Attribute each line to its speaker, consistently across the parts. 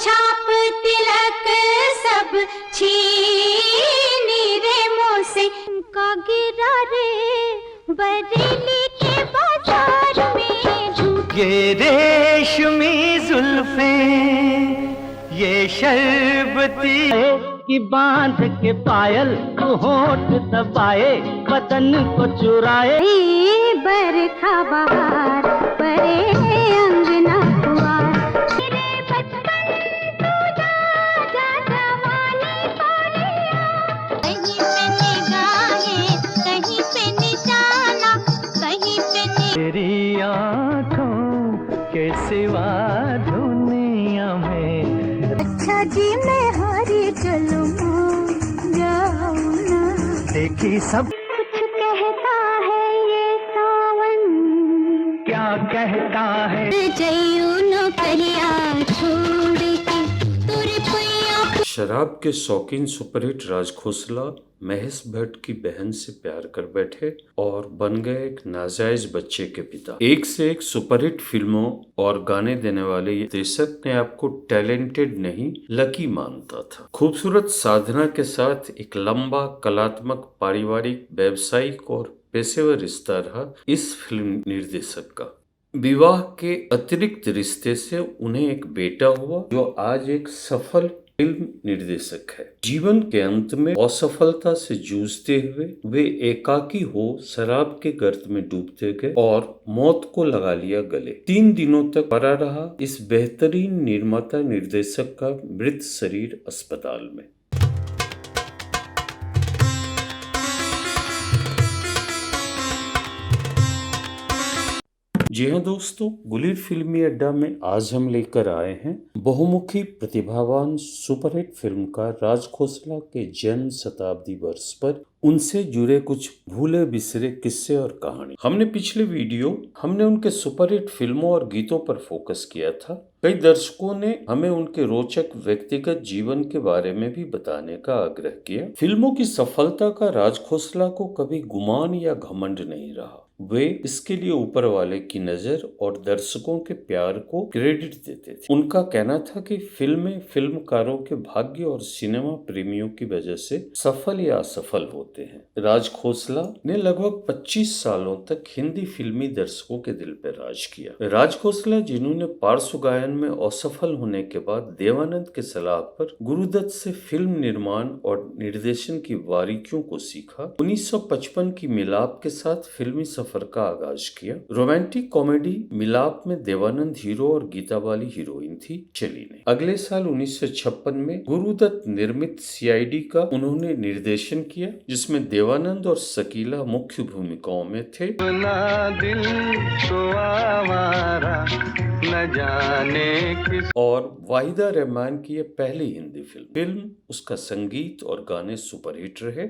Speaker 1: छाप तिलक सब छीनी रे मोसे का गिरा रे बरेली के बाजार में झूठ।
Speaker 2: ये रेशमी जुल्फें ये शरबती कि बांध के पायल तू होठ दबाए बदन को चुराए।
Speaker 1: बरखा बहार परे अंगना हुआर तेरे बचपन तू जा जवानी पारिया। कहीं पे निगाहें कहीं पे निशाना कहीं पे
Speaker 2: तेरी आँखों के सिवा दुनिया में।
Speaker 1: अच्छा जी मैं हारी चलूं जाऊं ना।
Speaker 2: देखी सब
Speaker 1: कुछ कहता है ये सावन
Speaker 2: क्या कहता है।
Speaker 1: जइयो नौकरिया छोड़ के तुर पैया।
Speaker 3: शराब के शौकीन सुपरहिट राज खोसला महेश भट्ट की बहन से प्यार कर बैठे और बन गए एक नाजायज बच्चे के पिता। एक से एक सुपरहिट फिल्मों और गाने देने वाले ये निर्देशक ने आपको टैलेंटेड नहीं लकी मानता था। खूबसूरत साधना के साथ एक लंबा कलात्मक पारिवारिक व्यावसायिक और पेशेवर रिश्ता रहा इस फिल्म निर्देशक का। विवाह के अतिरिक्त रिश्ते से उन्हें एक बेटा हुआ जो आज एक सफल फिल्म निर्देशक है। जीवन के अंत में असफलता से जूझते हुए वे एकाकी हो शराब के गर्त में डूबते गए और मौत को लगा लिया गले। 3 दिनों तक पड़ा रहा इस बेहतरीन निर्माता निर्देशक का मृत शरीर अस्पताल में। जी हाँ दोस्तों, गुलीर फिल्मी अड्डा में आज हम लेकर आए हैं बहुमुखी प्रतिभावान सुपरहिट फिल्मकार राज खोसला के जन्म शताब्दी वर्ष पर उनसे जुड़े कुछ भूले बिसरे किस्से और कहानी। हमने पिछले वीडियो उनके सुपरहिट फिल्मों और गीतों पर फोकस किया था। कई दर्शकों ने हमें उनके रोचक व्यक्तिगत जीवन के बारे में भी बताने का आग्रह किया। फिल्मों की सफलता का राज खोसला को कभी गुमान या घमंड नहीं रहा। वे इसके लिए ऊपर वाले की नजर और दर्शकों के प्यार को क्रेडिट देते थे। उनका कहना था कि फिल्में फिल्मकारों के भाग्य और सिनेमा प्रेमियों की वजह से सफल या असफल होते हैं। राज खोसला ने लगभग 25 सालों तक हिंदी फिल्मी दर्शकों के दिल पर राज किया। राज खोसला जिन्होंने पार्श्व गायन में असफल होने के बाद देवानंद के सलाह पर गुरुदत्त से फिल्म निर्माण और निर्देशन की बारीकियों को सीखा। 1955 की मिलाप के साथ फिल्मी सफर का आगाज किया। रोमांटिक कॉमेडी मिलाप में देवानंद हीरो और गीता बाली हीरोइन थी। चली ने अगले साल 1956 में गुरुदत्त निर्मित सीआईडी का उन्होंने निर्देशन किया, जिसमें देवानंद और शकीला मुख्य भूमिकाओं में थे।
Speaker 2: दिल तो आवारा न जाने किस।
Speaker 3: और वाहिदा रहमान की यह पहली हिंदी फिल्म उसका संगीत और गाने सुपरहिट रहे।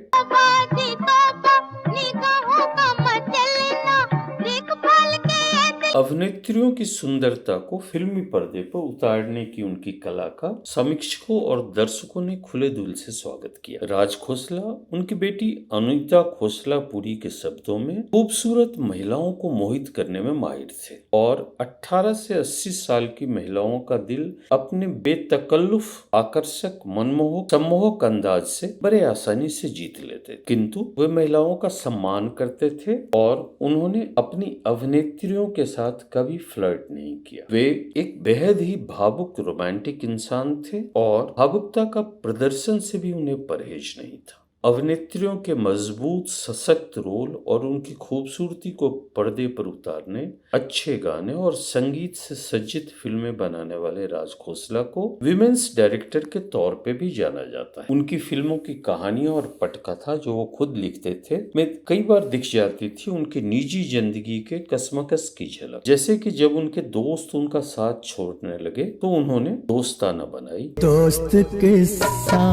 Speaker 3: अभिनेत्रियों की सुंदरता को फिल्मी पर्दे पर उतारने की उनकी कला का समीक्षकों और दर्शकों ने खुले दिल से स्वागत किया। राज खोसला उनकी बेटी अनुता खोसला पुरी के शब्दों में खूबसूरत महिलाओं को मोहित करने में माहिर थे और 18 से 80 साल की महिलाओं का दिल अपने बेतकल्लुफ आकर्षक मनमोहक सम्मोहक अंदाज से बड़े आसानी से जीत लेते। किंतु वे महिलाओं का सम्मान करते थे और उन्होंने अपनी अभिनेत्रियों के साथ कभी फ्लर्ट नहीं किया। वे एक बेहद ही भावुक रोमांटिक इंसान थे और भावुकता का प्रदर्शन से भी उन्हें परहेज नहीं था। अभिनेत्रियों के मजबूत सशक्त रोल और उनकी खूबसूरती को पर्दे पर उतारने, अच्छे गाने और संगीत से सज्जित फिल्में बनाने वाले राज खोसला को विमेंस डायरेक्टर के तौर पे भी जाना जाता है। उनकी फिल्मों की कहानियां और पटकथा जो वो खुद लिखते थे में कई बार दिख जाती थी उनकी निजी जिंदगी के कसमकस की झलक। जैसे कि जब उनके दोस्त उनका साथ छोड़ने लगे तो उन्होंने दोस्ताना बनाई।
Speaker 2: दोस्त किस्सा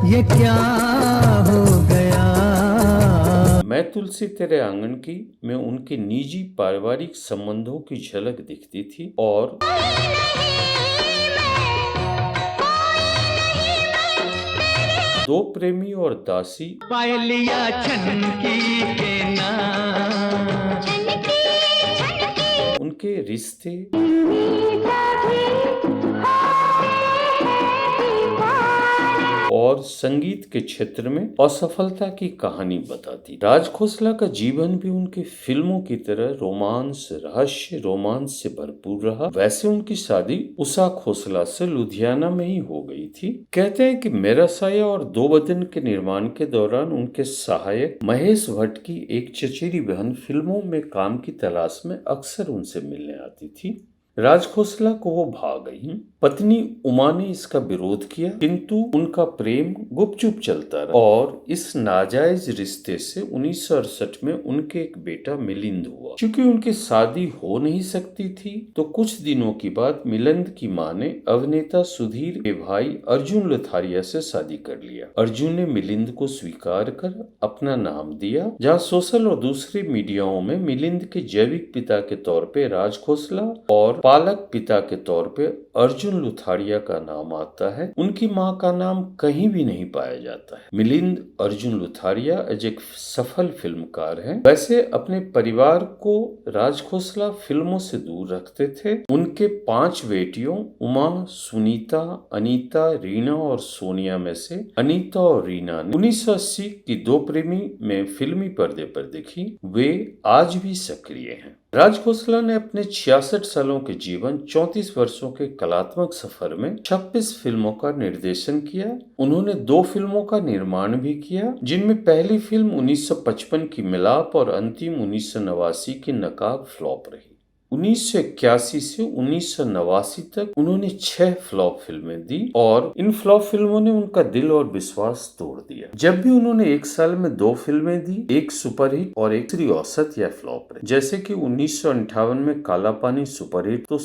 Speaker 2: ये क्या हो गया।
Speaker 3: मैं तुलसी तेरे आंगन की में उनके निजी पारिवारिक संबंधों की झलक दिखती थी और दो प्रेमी और दासी
Speaker 2: पायलिया छनकी के नाम
Speaker 3: उनके रिश्ते और संगीत के क्षेत्र में असफलता की कहानी बताती। राज खोसला का जीवन भी उनके फिल्मों की तरह रोमांस, रहस्य, रोमांस से भरपूर रहा। वैसे उनकी शादी उषा खोसला से लुधियाना में ही हो गई थी। कहते हैं कि मेरा साया और दो बदन के निर्माण के दौरान उनके सहायक महेश भट्ट की एक चचेरी बहन फिल्मों में काम की तलाश में अक्सर उनसे मिलने आती थी। राज खोसला को वो भाग गई। पत्नी उमा ने इसका विरोध किया, किंतु उनका प्रेम गुपचुप चलता रहा और इस नाजायज रिश्ते से 1968 में उनके एक बेटा मिलिंद हुआ। क्योंकि उनकी शादी हो नहीं सकती थी, तो कुछ दिनों की बाद मिलिंद की मां ने अभिनेता सुधीर के भाई अर्जुन लुथारिया से शादी कर लिया। अर्जुन ने मिलिंद को स्वीकार कर अपना नाम दिया, जहाँ सोशल और दूसरे मीडियाओं में मिलिंद के जैविक पिता के तौर पे राज खोसला और पालक पिता के तौर पे अर्जुन लुथारिया का नाम आता है। उनकी मां का नाम कहीं भी नहीं पाया जाता है। मिलिंद अर्जुन लुथारिया एक सफल फिल्मकार हैं। वैसे अपने परिवार को राज खोसला फिल्मों से दूर रखते थे। उनके 5 बेटियों उमा, सुनीता, अनीता, रीना और सोनिया में से अनीता और रीना ने 1980 की दो प्रेमी में फिल्मी पर्दे पर दिखी। वे आज भी सक्रिय हैं। राज खोसला ने अपने 66 सालों के जीवन 34 वर्षों के कलात्मक सफर में 26 फिल्मों का निर्देशन किया। उन्होंने 2 फिल्मों का निर्माण भी किया, जिनमें पहली फिल्म 1955 की मिलाप और अंतिम 1989 की नकाब फ्लॉप रही। 1981 से 1989 तक उन्होंने 6 फ्लॉप फिल्में दी और इन फ्लॉप फिल्मों ने उनका दिल और विश्वास तोड़ दिया। जब भी उन्होंने एक साल में 2 फिल्में दी, एक सुपरहिट और एक दूसरी औसत या फ्लॉप रही। जैसे कि 1958 में काला पानी सुपरहिट तो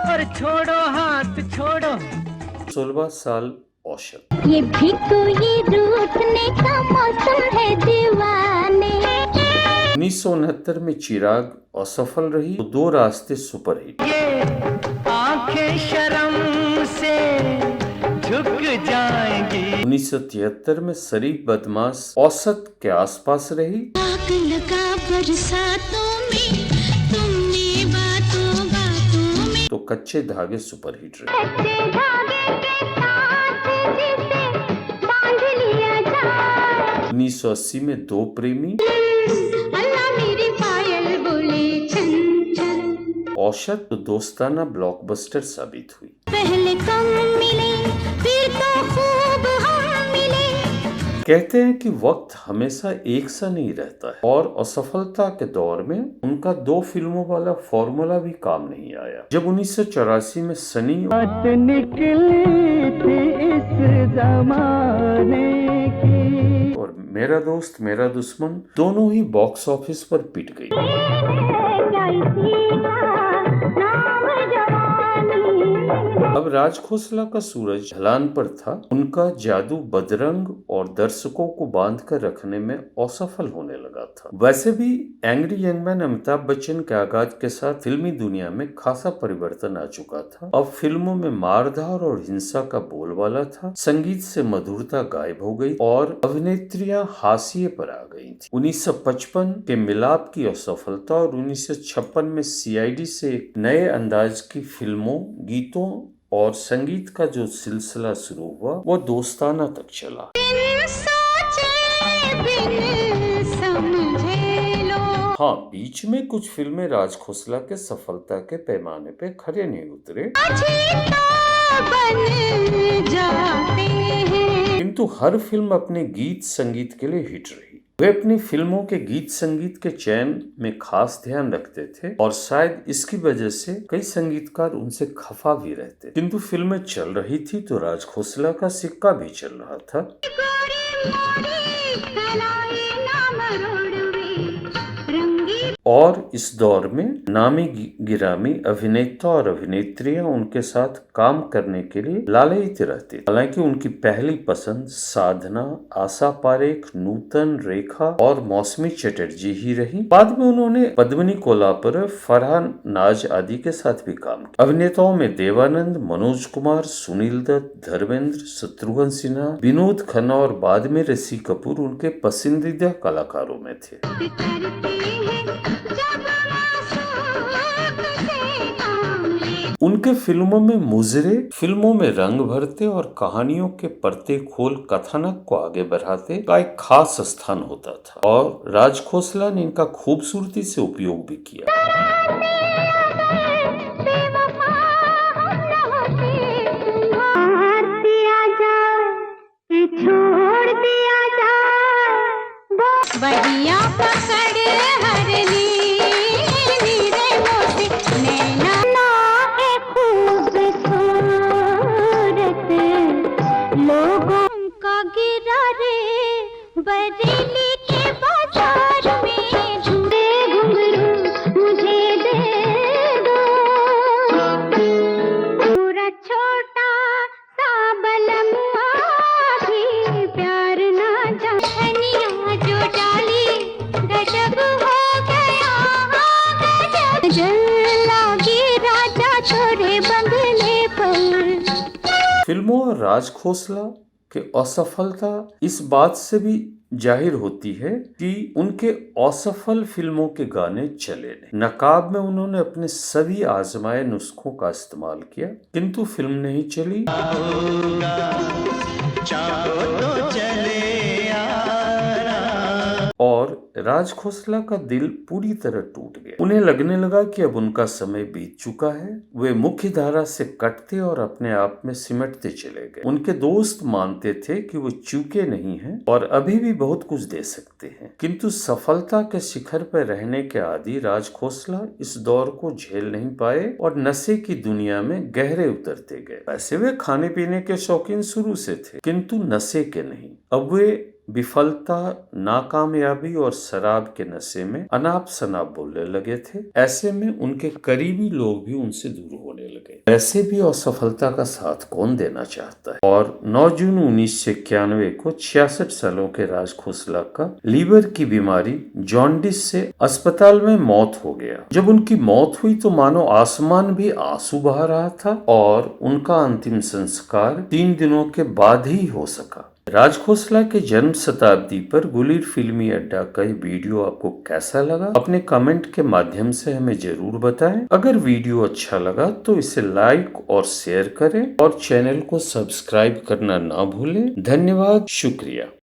Speaker 2: और छोड़ो हाथ छोड़ो
Speaker 3: 16 साल औसत।
Speaker 1: ये भी कोई रूठने का मौसम है दीवाने।
Speaker 3: 1969 में चिराग असफल रही तो 2 रास्ते सुपरहिट।
Speaker 2: ये आंखें शर्म से झुक जाएंगी।
Speaker 3: 1973 में शरीफ बदमाश औसत के आसपास रही।
Speaker 1: आग लगा बरसातों में तुमने बातों बातों में।
Speaker 3: तो कच्चे धागे सुपरहिट रही।
Speaker 1: कच्चे धागे के साथ जिसे बांध लिया जाए।
Speaker 3: 1980 में 2 प्रेमी औसत तो दोस्ताना ब्लॉकबस्टर साबित हुई।
Speaker 1: पहले कम मिले फिर तो खूब हम मिले।
Speaker 3: कहते हैं कि वक्त हमेशा एक सा नहीं रहता है और असफलता के दौर में उनका 2 फिल्मों वाला फॉर्मूला भी काम नहीं आया। जब 1984 में सनी
Speaker 2: निकली थी इस जमाने की
Speaker 3: और मेरा दोस्त मेरा दुश्मन दोनों ही बॉक्स ऑफिस पर पिट गई। अब राज खोसला का सूरज ढलान पर था। उनका जादू बदरंग और दर्शकों को बांध कर रखने में असफल होने लगा था। वैसे भी angry young man Amitabh Bachchan के आगाज के साथ फिल्मी दुनिया में खासा परिवर्तन आ चुका था। अब फिल्मों में मारधार और हिंसा का बोलबाला था। संगीत से मधुरता गायब हो गई और अभिनेत्रियां हाशिए पर आ गई थी। 1955 के मिलाप की असफलता और 1956 में सीआईडी से एक नए अंदाज की फिल्मों, गीतों और संगीत का जो सिलसिला शुरू हुआ वो दोस्ताना तक चला। हाँ, बीच में कुछ फिल्में राज खोसला के सफलता के पैमाने पे खरे नहीं उतरे, किंतु हर फिल्म अपने गीत संगीत के लिए हिट रही। वे अपनी फिल्मों के गीत संगीत के चयन में खास ध्यान रखते थे और शायद इसकी वजह से कई संगीतकार उनसे खफा भी रहते। किंतु फिल्में चल रही थी तो राज खोसला का सिक्का भी चल रहा था। और इस दौर में नामी गिरामी अभिनेता और अभिनेत्रियां उनके साथ काम करने के लिए लालायित रहते। हालांकि उनकी पहली पसंद साधना, आशा पारेख, नूतन, रेखा और मौसमी चटर्जी ही रही। बाद में उन्होंने पद्मिनी कोल्हापुर, फरहान नाज आदि के साथ भी काम किया। अभिनेताओं में देवानंद, मनोज कुमार, सुनील दत्त, धर्मेंद्र, शत्रुघ्न सिन्हा, विनोद खन्ना और बाद में ऋषि कपूर उनके पसंदीदा कलाकारों में थे। उनके फिल्मों में मुजरे फिल्मों में रंग भरते और कहानियों के पर्दे खोल कथानक को आगे बढ़ाते का एक खास स्थान होता था और राज खोसला ने इनका खूबसूरती से उपयोग भी किया।
Speaker 1: छोड़ दिया बढ़िया पकड़ हरली रे मोती नैना है खूबसूरत लोगों का गिरा रे बरेली के बाजार में झूले घुंघरू मुझे दे दो पूरा छोटा सा बलमुआ भी प्यार ना जानिया जो डाली गजब हो गया गजब जल लागे राजा छोरे बंगले पर।
Speaker 3: फिल्मों और राज खोसला की असफलता इस बात से भी जाहिर होती है कि उनके असफल फिल्मों के गाने चले नहीं। नकाब में उन्होंने अपने सभी आजमाए नुस्खों का इस्तेमाल किया किंतु फिल्म नहीं चली। और राज खोसला का दिल पूरी तरह टूट गया। उन्हें लगने लगा कि अब उनका समय बीत चुका है। वे मुख्य धारा से कटते और अपने आप में सिमटते चले गए। उनके दोस्त मानते थे कि वो चूके नहीं हैं और अभी भी बहुत कुछ दे सकते हैं, किंतु सफलता के शिखर पर रहने के आदी राज खोसला इस दौर को झेल नहीं पाए और नशे की दुनिया में गहरे उतरते गए। वैसे वे खाने पीने के शौकीन शुरू से थे, किंतु नशे के नहीं। अब वे विफलता, नाकामयाबी और शराब के नशे में अनाप शनाप बोलने लगे थे। ऐसे में उनके करीबी लोग भी उनसे दूर होने लगे। वैसे भी असफलता का साथ कौन देना चाहता है। और 9 जून 1991 को 66 सालों के राज खोसला का लीवर की बीमारी जॉन्डिस से अस्पताल में मौत हो गया। जब उनकी मौत हुई तो मानो आसमान भी आंसू बहा रहा था और उनका अंतिम संस्कार 3 दिनों के बाद ही हो सका। राज खोसला के जन्म शताब्दी पर गुलीर फिल्मी अड्डा का ये वीडियो आपको कैसा लगा अपने कमेंट के माध्यम से हमें जरूर बताएं। अगर वीडियो अच्छा लगा तो इसे लाइक और शेयर करें और चैनल को सब्सक्राइब करना ना भूलें। धन्यवाद, शुक्रिया।